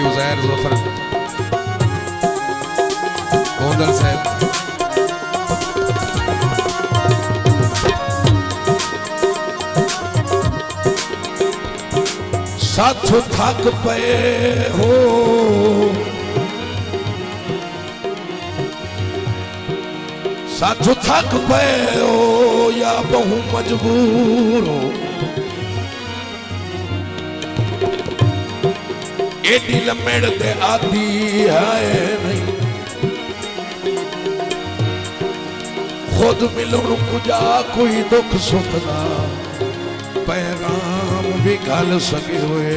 भाई उजैर जफर गोंदल साहब साथों थक पे हो साथों थक पे हो या बहु मजबूर हो एडी लमेड़ ते आदि है नहीं खुद मिलन कुजा कोई दुख सुख दा पैगाम भी घल सके हुए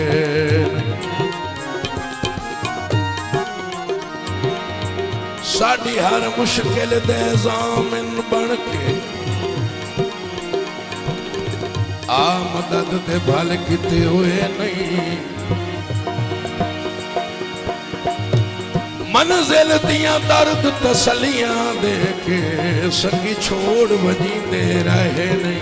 साड़ी हर मुश्किल दे ज़ामिन बन के आ मदद दे भल किते हुए नहीं मंजिल दियां दर्द तसलियां दे के संगी छोड़ वजींदे रहे नहीं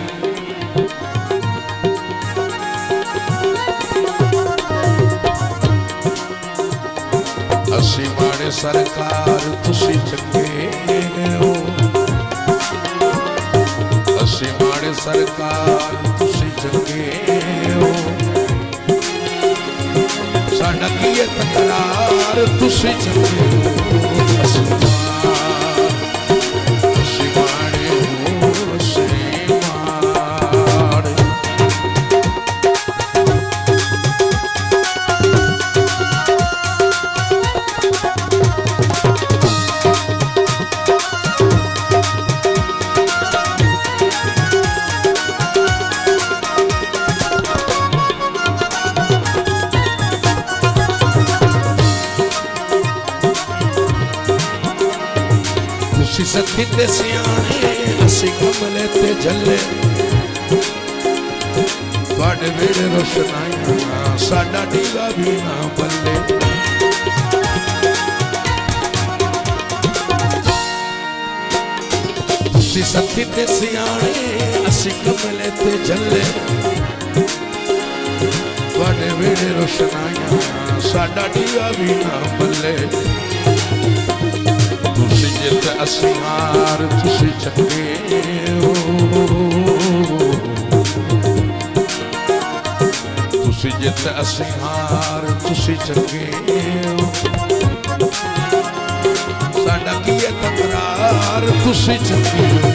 असी माड़े सरकार तुसी चंगे हो असी माड़े सरकार तुसी चंगे हो साडा की तकरार तुसी चंगे हो असी माड़े हो असी माड़े सखी ते सियाने असी कमले ते जले बड़े बेड़े रोशनाइयां साडा डीगा भी ना बल्ले तुसी सखी ते सियाने असी कमले ते जले बड़े बेड़े रोशनाइयां साडा डीगा भी ना बल्ले तुसी जित असी हार तुसी चंगे हो तुसी जित असी हार तुसी चंगे हो साडा की तकरार तुसी चंगे हो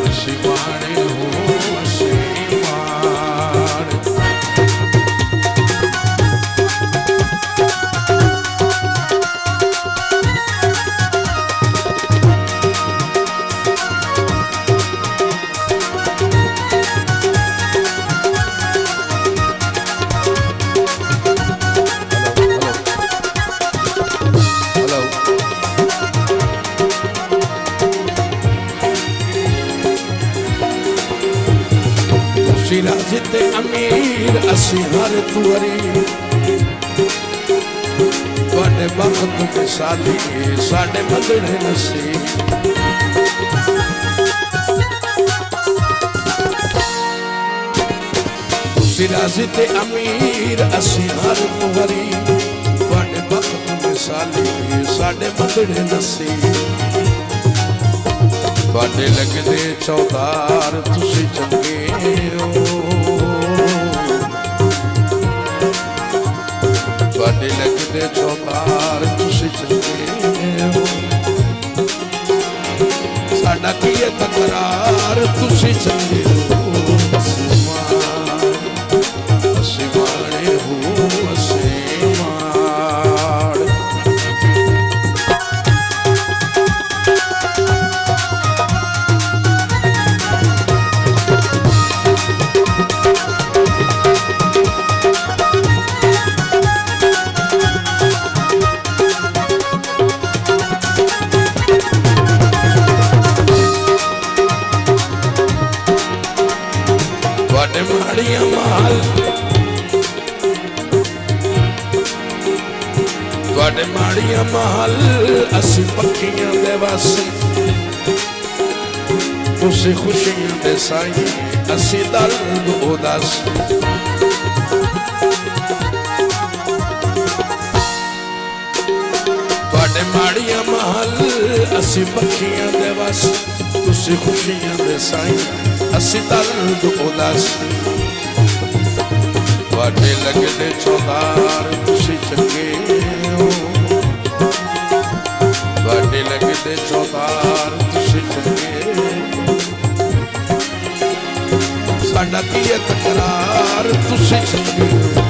असी माड़े हो असी माड़े राजित अमीर असी हर तुअरी बड़े वक्त में साली साडे मदड़े नसी राजित अमीर असी हर तुअरी बड़े वक्त में साली साडे मदड़े नसी बड़े लगदे चौधार तुसी चंगे हो बड़े लगदे चौधार तुसी चंगे हो साडा की तकरार तुसी चंगे हो असी माड़े हो असी माड़े माड़िया महल तुहाडे माड़िया महल असी पक्कियां दे वासी तुसी खुशियां दे साई असी दर्द उदासी असी पखियां दे वस तुसी खुशियां दे साई असी दर्द उदासी वाटे लगदे चौधार तुसी चंगे हो वाटे लगदे चौधार तुसी चंगे साडा की तकरार तुसी चंगे हो